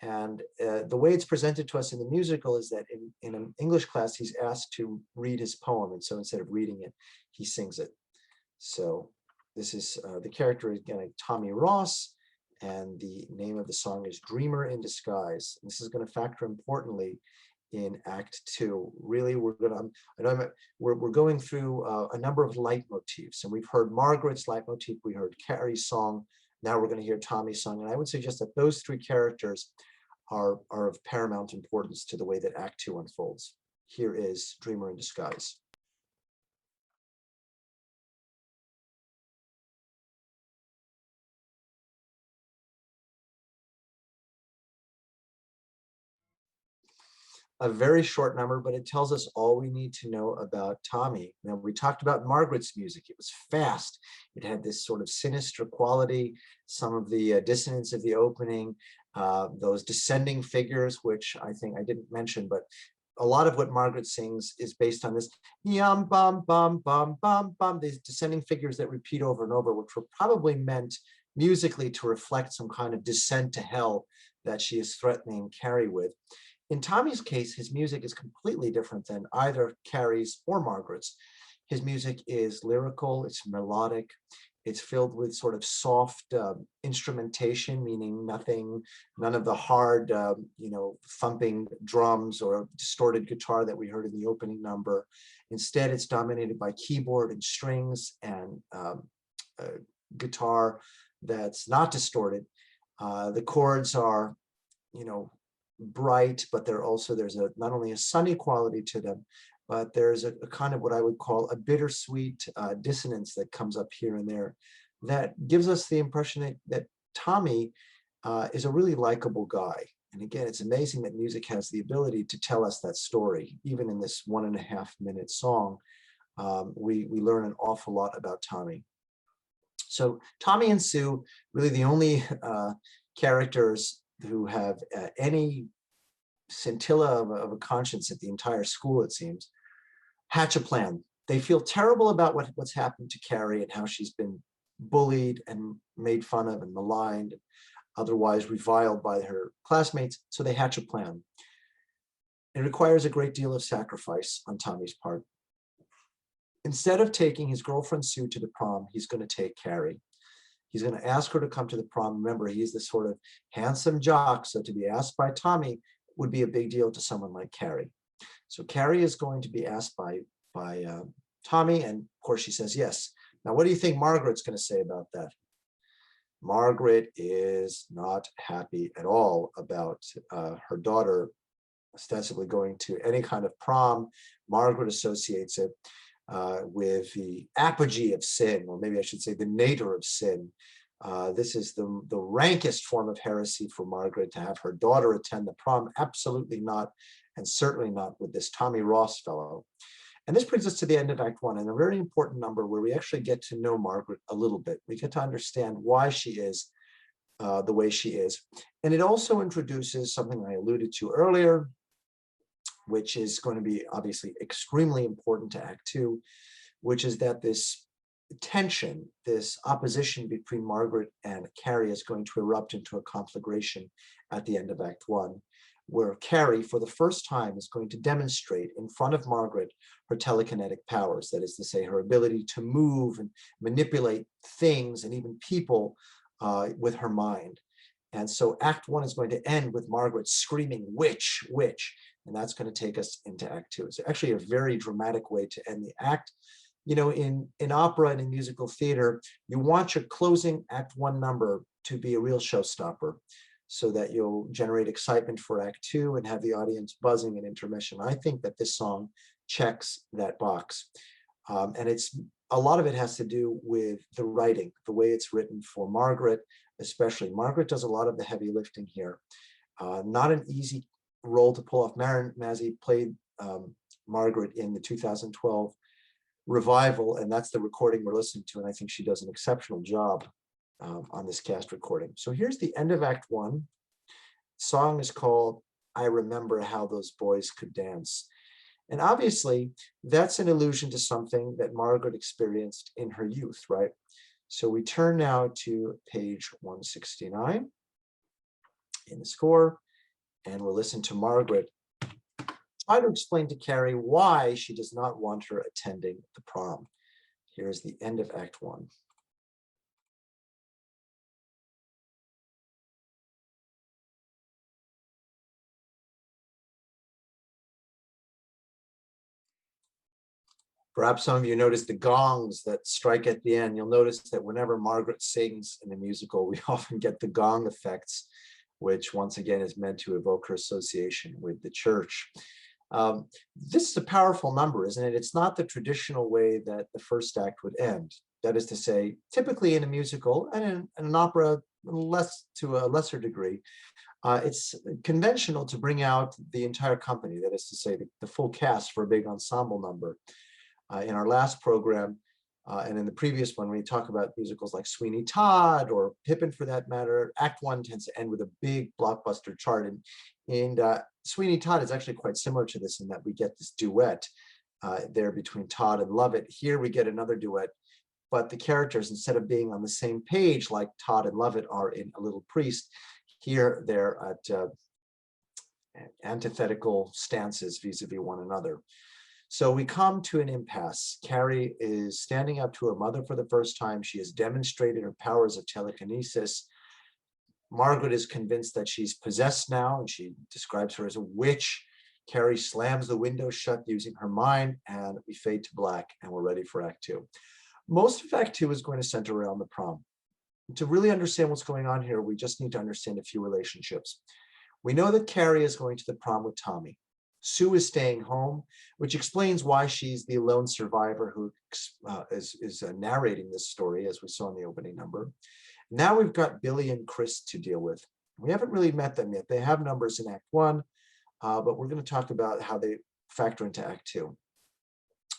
Speaker 2: And the way it's presented to us in the musical is that in an English class, he's asked to read his poem. And so instead of reading it, he sings it. So this is the character, again, Tommy Ross, and the name of the song is Dreamer in Disguise. And this is going to factor importantly in Act Two. Really, we're going through a number of leitmotifs, and we've heard Margaret's leitmotif, we heard Carrie's song, now we're going to hear Tommy's song. And I would suggest that those three characters are of paramount importance to the way that Act Two unfolds. Here is Dreamer in Disguise. A very short number, but it tells us all we need to know about Tommy. Now, we talked about Margaret's music. It was fast. It had this sort of sinister quality, some of the dissonance of the opening, those descending figures, which I think I didn't mention, but a lot of what Margaret sings is based on this yum bum bum bum bum bum, these descending figures that repeat over and over, which were probably meant musically to reflect some kind of descent to hell that she is threatening Carrie with. In Tommy's case, his music is completely different than either Carrie's or Margaret's. His music is lyrical, it's melodic, it's filled with sort of soft instrumentation, meaning none of the hard, thumping drums or distorted guitar that we heard in the opening number. Instead, it's dominated by keyboard and strings and guitar that's not distorted. The chords are, bright, but there's not only a sunny quality to them, but there's a kind of what I would call a bittersweet dissonance that comes up here and there that gives us the impression that Tommy is a really likable guy. And again, it's amazing that music has the ability to tell us that story. Even in this 1.5-minute song, we learn an awful lot about Tommy. So Tommy and Sue, really the only characters who have any scintilla of a conscience at the entire school, it seems, hatch a plan. They feel terrible about what's happened to Carrie and how she's been bullied and made fun of and maligned, otherwise reviled by her classmates, so they hatch a plan. It requires a great deal of sacrifice on Tommy's part. Instead of taking his girlfriend Sue to the prom, he's going to take Carrie. He's going to ask her to come to the prom. Remember, he's this sort of handsome jock, so to be asked by Tommy would be a big deal to someone like Carrie. So Carrie is going to be asked by Tommy, and of course she says yes. Now, what do you think Margaret's going to say about that? Margaret is not happy at all about her daughter ostensibly going to any kind of prom. Margaret associates it with the apogee of sin, or maybe I should say the nadir of sin. This is the rankest form of heresy for Margaret, to have her daughter attend the prom. Absolutely not, and certainly not with this Tommy Ross fellow. And this brings us to the end of Act One, and a very important number where we actually get to know Margaret a little bit. We get to understand why she is the way she is. And it also introduces something I alluded to earlier, which is going to be obviously extremely important to Act Two, which is that this tension, this opposition between Margaret and Carrie is going to erupt into a conflagration at the end of Act One, where Carrie, for the first time, is going to demonstrate in front of Margaret her telekinetic powers. That is to say, her ability to move and manipulate things and even people with her mind. And so Act One is going to end with Margaret screaming, "Witch, witch." And that's going to take us into Act Two. It's actually a very dramatic way to end the act. In opera and in musical theater, you want your closing Act One number to be a real showstopper, so that you'll generate excitement for Act Two and have the audience buzzing at intermission. I think that this song checks that box. And a lot of it has to do with the writing, the way it's written for Margaret, especially. Margaret does a lot of the heavy lifting here. Not an easy role to pull off. Maren Mazzi played Margaret in the 2012 revival, and that's the recording we're listening to, and I think she does an exceptional job on this cast recording. So here's the end of Act 1. Song is called I Remember How Those Boys Could Dance. And obviously, that's an allusion to something that Margaret experienced in her youth, right? So we turn now to page 169 in the score, and we'll listen to Margaret try to explain to Carrie why she does not want her attending the prom. Here's the end of Act 1. Perhaps some of you noticed the gongs that strike at the end. You'll notice that whenever Margaret sings in a musical, we often get the gong effects, which once again is meant to evoke her association with the church. This is a powerful number, isn't it? It's not the traditional way that the first act would end. That is to say, typically in a musical and in an opera, to a lesser degree, it's conventional to bring out the entire company, that is to say, the full cast for a big ensemble number. In our last program, and in the previous one, when we talk about musicals like Sweeney Todd or Pippin for that matter, Act 1 tends to end with a big blockbuster chart. And Sweeney Todd is actually quite similar to this in that we get this duet there between Todd and Lovett. Here we get another duet, but the characters, instead of being on the same page like Todd and Lovett are in A Little Priest, here they're at antithetical stances vis-a-vis one another. So we come to an impasse. Carrie is standing up to her mother for the first time. She has demonstrated her powers of telekinesis. Margaret is convinced that she's possessed now, and she describes her as a witch. Carrie slams the window shut using her mind, and we fade to black, and we're ready for Act 2. Most of Act 2 is going to center around the prom. To really understand what's going on here, we just need to understand a few relationships. We know that Carrie is going to the prom with Tommy. Sue is staying home, which explains why she's the lone survivor who is narrating this story, as we saw in the opening number. Now we've got Billy and Chris to deal with. We haven't really met them yet. They have numbers in Act 1, but we're going to talk about how they factor into Act 2.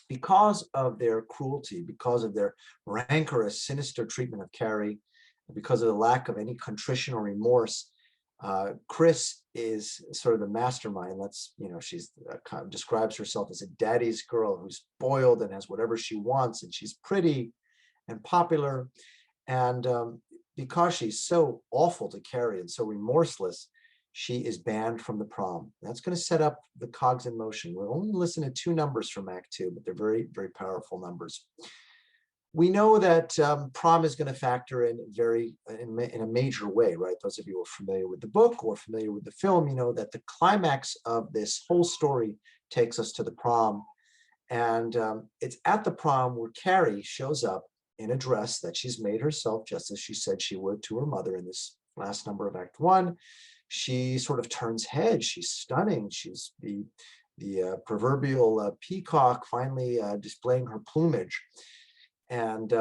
Speaker 2: Because of their cruelty, because of their rancorous, sinister treatment of Carrie, because of the lack of any contrition or remorse, Chris is sort of the mastermind. She's kind of describes herself as a daddy's girl who's spoiled and has whatever she wants, and she's pretty and popular. And because she's so awful to Carrie and so remorseless, she is banned from the prom. That's going to set up the cogs in motion. We'll only listen to 2 numbers from Act 2, but they're very, very powerful numbers. We know that prom is going to factor in in a major way, right? Those of you who are familiar with the book or familiar with the film, you know that the climax of this whole story takes us to the prom. And it's at the prom where Carrie shows up in a dress that she's made herself, just as she said she would to her mother in this last number of Act 1. She sort of turns heads. She's stunning. She's the proverbial peacock finally displaying her plumage. And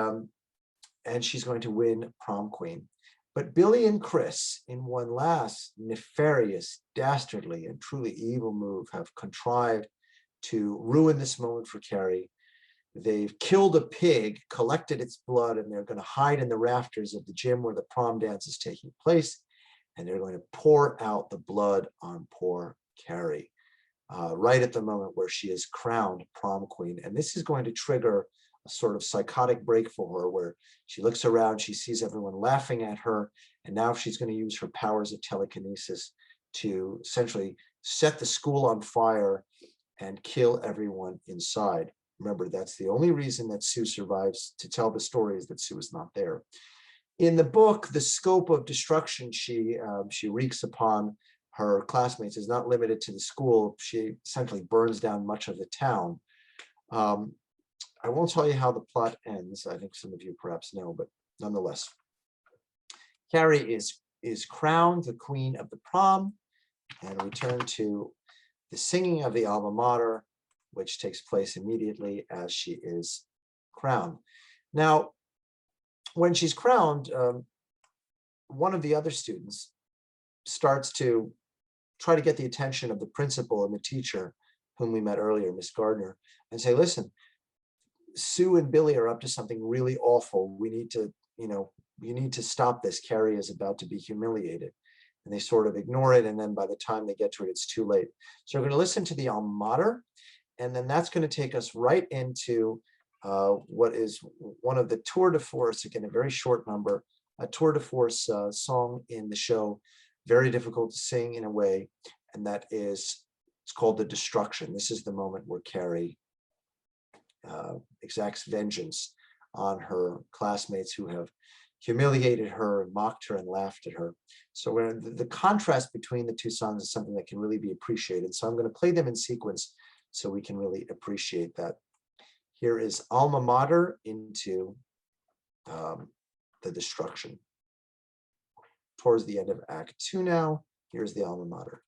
Speaker 2: she's going to win prom queen. But Billy and Chris, in one last nefarious, dastardly, and truly evil move, have contrived to ruin this moment for Carrie. They've killed a pig, collected its blood, and they're going to hide in the rafters of the gym where the prom dance is taking place, and they're going to pour out the blood on poor Carrie, right at the moment where she is crowned prom queen. And this is going to trigger a sort of psychotic break for her, where she looks around, she sees everyone laughing at her, and now she's going to use her powers of telekinesis to essentially set the school on fire and kill everyone inside. Remember, that's the only reason that Sue survives to tell the story, is that Sue is not there. In the book, the scope of destruction she wreaks upon her classmates is not limited to the school. She essentially burns down much of the town. I won't tell you how the plot ends. I think some of you perhaps know, but nonetheless, Carrie is crowned the queen of the prom, and we turn to the singing of the alma mater, which takes place immediately as she is crowned. Now, when she's crowned, one of the other students starts to try to get the attention of the principal and the teacher, whom we met earlier, Miss Gardner, and say, listen, Sue and Billy are up to something really awful. We need to, you need to stop this. Carrie is about to be humiliated. And they sort of ignore it. And then by the time they get to it, it's too late. So we're going to listen to the Alma Mater. And then that's going to take us right into what is one of the tour de force, again, a very short number, a tour de force song in the show, very difficult to sing in a way. And that is, it's called The Destruction. This is the moment where Carrie exacts vengeance on her classmates who have humiliated her and mocked her and laughed at her. So the contrast between the two songs is something that can really be appreciated. So I'm going to play them in sequence so we can really appreciate that. Here is Alma Mater into The Destruction. Towards the end of Act 2 now, here's the Alma Mater.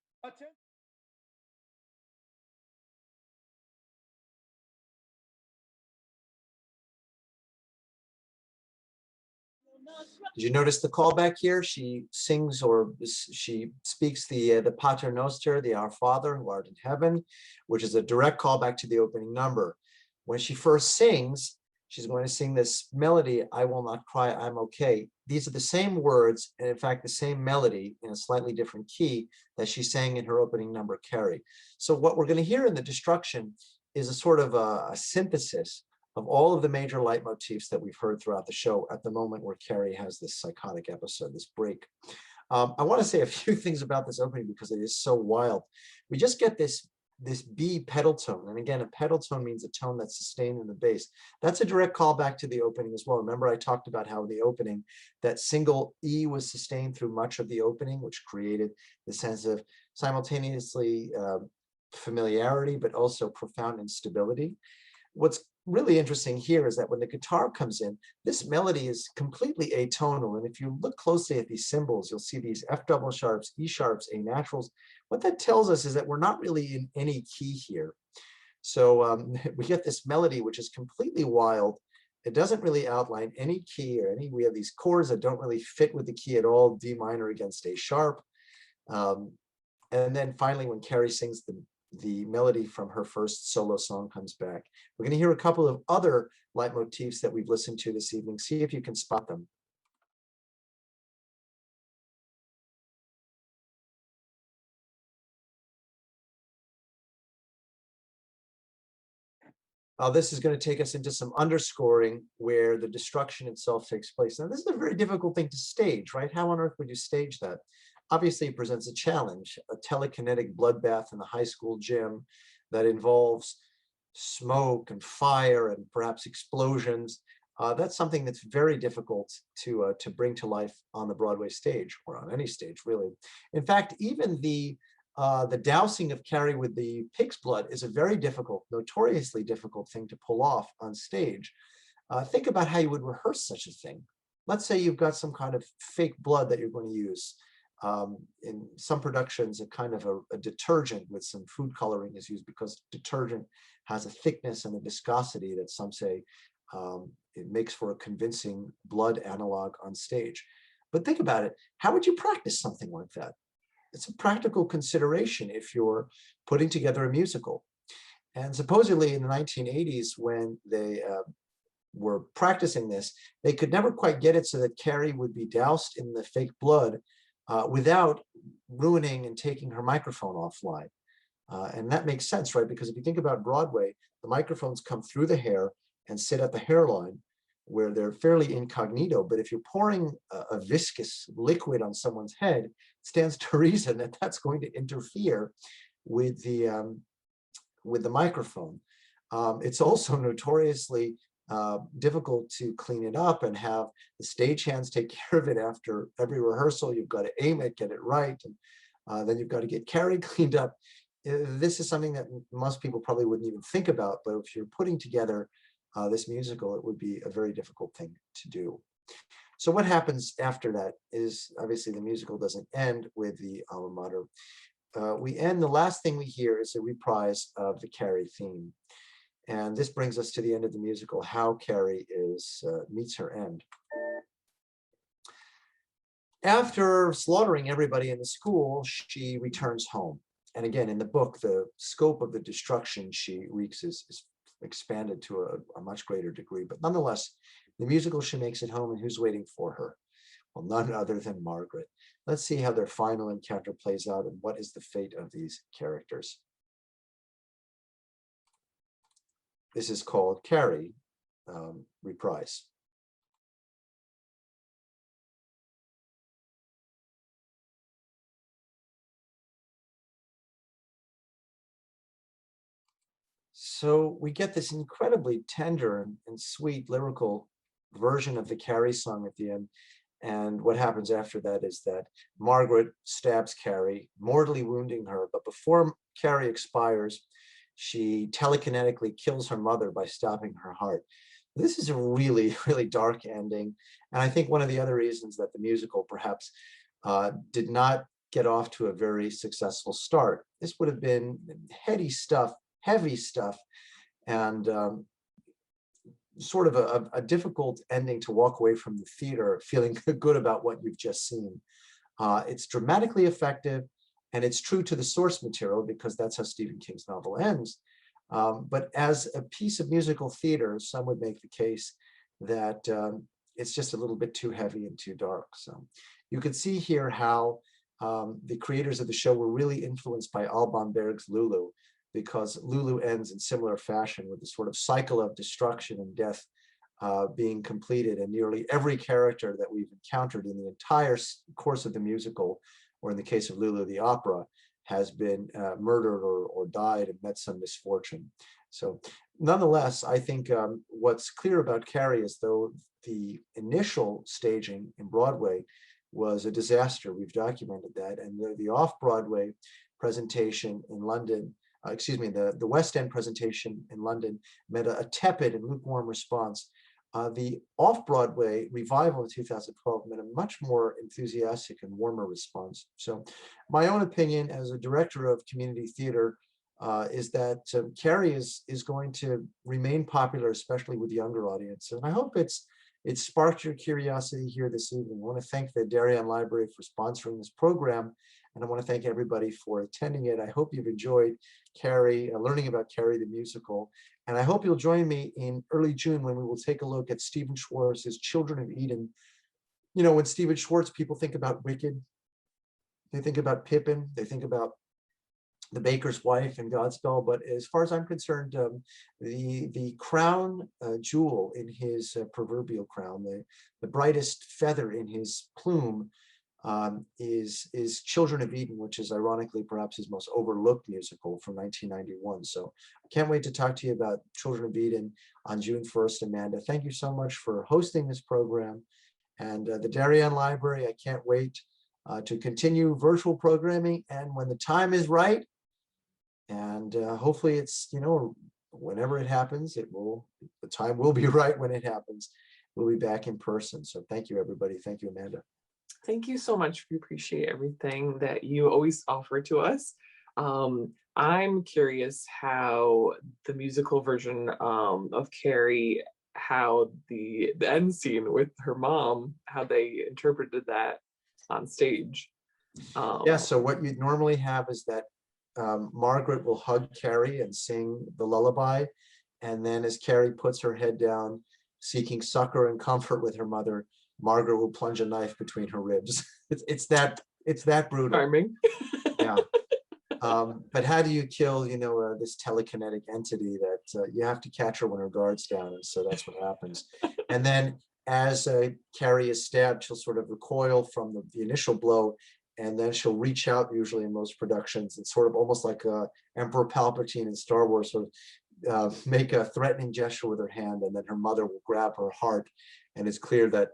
Speaker 2: Did you notice the callback here? She sings, or she speaks the Pater Noster, the Our Father who art in heaven, which is a direct callback to the opening number. When she first sings, she's going to sing this melody, I will not cry, I'm okay. These are the same words, and in fact, the same melody in a slightly different key that she sang in her opening number, Carrie. So what we're going to hear in The Destruction is a sort of a synthesis of all of the major leitmotifs that we've heard throughout the show at the moment where Carrie has this psychotic episode, this break. I want to say a few things about this opening because it is so wild. We just get this B pedal tone. And again, a pedal tone means a tone that's sustained in the bass. That's a direct callback to the opening as well. Remember, I talked about how in the opening, that single E was sustained through much of the opening, which created the sense of simultaneously familiarity, but also profound instability. What's really interesting here is that when the guitar comes in, this melody is completely atonal. And if you look closely at these symbols, you'll see these F double sharps, E sharps, A naturals. What that tells us is that we're not really in any key here. So we get this melody, which is completely wild. It doesn't really outline any key or any, we have these chords that don't really fit with the key at all, D minor against A sharp. And then finally, when Carrie sings the melody from her first solo song comes back. We're going to hear a couple of other leitmotifs that we've listened to this evening. See if you can spot them. This is going to take us into some underscoring where the destruction itself takes place. Now, this is a very difficult thing to stage, right? How on earth would you stage that? Obviously, it presents a challenge, a telekinetic bloodbath in the high school gym that involves smoke and fire and perhaps explosions. That's something that's very difficult to bring to life on the Broadway stage, or on any stage, really. In fact, even the dousing of Carrie with the pig's blood is a very difficult, notoriously difficult thing to pull off on stage. Think about how you would rehearse such a thing. Let's say you've got some kind of fake blood that you're going to use. In some productions, a kind of a detergent with some food coloring is used because detergent has a thickness and a viscosity that some say it makes for a convincing blood analog on stage. But think about it. How would you practice something like that? It's a practical consideration if you're putting together a musical. And supposedly in the 1980s, when they were practicing this, they could never quite get it so that Carrie would be doused in the fake blood without ruining and taking her microphone offline. And that makes sense, right? Because if you think about Broadway, the microphones come through the hair and sit at the hairline where they're fairly incognito. But if you're pouring a viscous liquid on someone's head, it stands to reason that that's going to interfere with the microphone. It's also notoriously difficult to clean it up and have the stagehands take care of it after every rehearsal. You've got to aim it, get it right, and then you've got to get Carrie cleaned up. This is something that most people probably wouldn't even think about, but if you're putting together this musical, it would be a very difficult thing to do. So what happens after that is, obviously the musical doesn't end with the Alma Mater. We end, the last thing we hear is a reprise of the Carrie theme. And this brings us to the end of the musical, how Carrie meets her end. After slaughtering everybody in the school, she returns home. And again, in the book, the scope of the destruction she wreaks is expanded to a much greater degree. But nonetheless, the musical, she makes it home, and who's waiting for her? Well, none other than Margaret. Let's see how their final encounter plays out and what is the fate of these characters. This is called Carrie, reprise. So we get this incredibly tender and sweet lyrical version of the Carrie song at the end. And what happens after that is that Margaret stabs Carrie, mortally wounding her. But before Carrie expires, she telekinetically kills her mother by stopping her heart. This is a really, really dark ending. And I think one of the other reasons that the musical perhaps did not get off to a very successful start. This would have been heady stuff, heavy stuff, and sort of a difficult ending to walk away from the theater feeling good about what you've just seen. It's dramatically effective, and it's true to the source material because that's how Stephen King's novel ends. But as a piece of musical theater, some would make the case that it's just a little bit too heavy and too dark. So you could see here how the creators of the show were really influenced by Alban Berg's Lulu, because Lulu ends in similar fashion with the sort of cycle of destruction and death being completed, and nearly every character that we've encountered in the entire course of the musical, or in the case of Lulu, the opera, has been murdered or died and met some misfortune. So nonetheless, I think what's clear about Carrie is though the initial staging in Broadway was a disaster. We've documented that, and the off-Broadway presentation in London, the West End presentation in London met a tepid and lukewarm response. The off-Broadway revival in 2012 met a much more enthusiastic and warmer response. So my own opinion as a director of community theater is that Carrie is going to remain popular, especially with younger audiences. And I hope it's sparked your curiosity here this evening. I want to thank the Darien Library for sponsoring this program, and I want to thank everybody for attending it. I hope you've enjoyed Carrie, learning about Carrie the musical. And I hope you'll join me in early June when we will take a look at Stephen Schwartz's Children of Eden. You know, when Stephen Schwartz, people think about Wicked, they think about Pippin, they think about The Baker's Wife and Godspell. But as far as I'm concerned, the crown jewel in his proverbial crown, the brightest feather in his plume, is Children of Eden, which is ironically perhaps his most overlooked musical from 1991. So I can't wait to talk to you about Children of Eden on June 1st, Amanda. Thank you so much for hosting this program. And the Darien Library, I can't wait to continue virtual programming. And when the time is right, and hopefully it's, whenever it happens, the time will be right when it happens. We'll be back in person. So thank you, everybody. Thank you, Amanda.
Speaker 1: Thank you so much. We appreciate everything that you always offer to us. I'm curious how the musical version of Carrie, how the end scene with her mom, how they interpreted that on stage.
Speaker 2: Yeah, so what you'd normally have is that Margaret will hug Carrie and sing the lullaby. And then as Carrie puts her head down, seeking succor and comfort with her mother, Margaret will plunge a knife between her ribs. It's that brutal.
Speaker 1: Charming.
Speaker 2: Yeah. But how do you kill, this telekinetic entity that you have to catch her when her guard's down, and so that's what happens. And then as Carrie is stabbed, she'll sort of recoil from the initial blow, and then she'll reach out. Usually in most productions, it's sort of almost like Emperor Palpatine in Star Wars, sort of make a threatening gesture with her hand, and then her mother will grab her heart, and it's clear that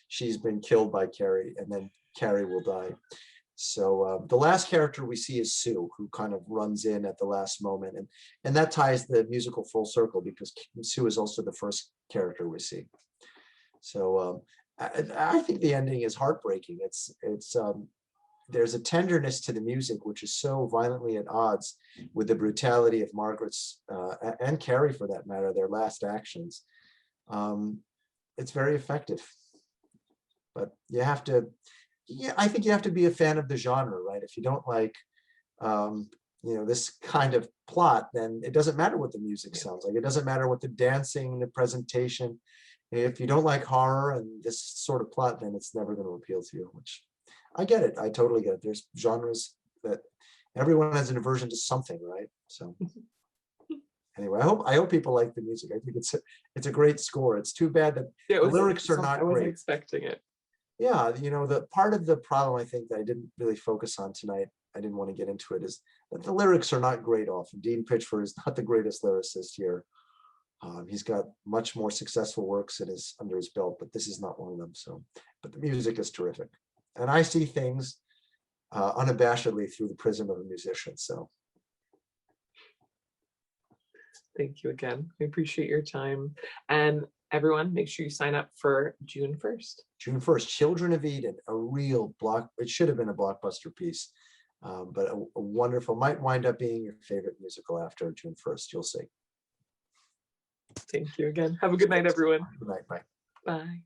Speaker 2: she's been killed by Carrie, and then Carrie will die. So the last character we see is Sue, who kind of runs in at the last moment, and that ties the musical full circle because Sue is also the first character we see. So I think the ending is heartbreaking. There's a tenderness to the music which is so violently at odds with the brutality of Margaret's and Carrie, for that matter, their last actions. It's very effective, but you have to Yeah, I think you have to be a fan of the genre, right? If you don't like, this kind of plot, then it doesn't matter what the music sounds like. It doesn't matter what the dancing, the presentation. If you don't like horror and this sort of plot, then it's never going to appeal to you, which I get it. I totally get it. There's genres that everyone has an aversion to something, right? So anyway, I hope people like the music. I think it's a great score. It's too bad that
Speaker 1: Yeah,
Speaker 2: the lyrics are not
Speaker 1: I wasn't
Speaker 2: great.
Speaker 1: expecting it.
Speaker 2: Yeah, the part of the problem I think that I didn't really focus on tonight, I didn't want to get into it, is that the lyrics are not great often. Dean Pitchford is not the greatest lyricist here. He's got much more successful works under his belt, but this is not one of them. So, but the music is terrific, and I see things unabashedly through the prism of a musician. So,
Speaker 1: Thank you again. We appreciate your time, and everyone, make sure you sign up for June 1st.
Speaker 2: June 1st, Children of Eden, a real it should have been a blockbuster piece, but a wonderful, might wind up being your favorite musical after June 1st. You'll see.
Speaker 1: Thank you again. Have a good night, everyone.
Speaker 2: Good night. Bye.
Speaker 1: Bye.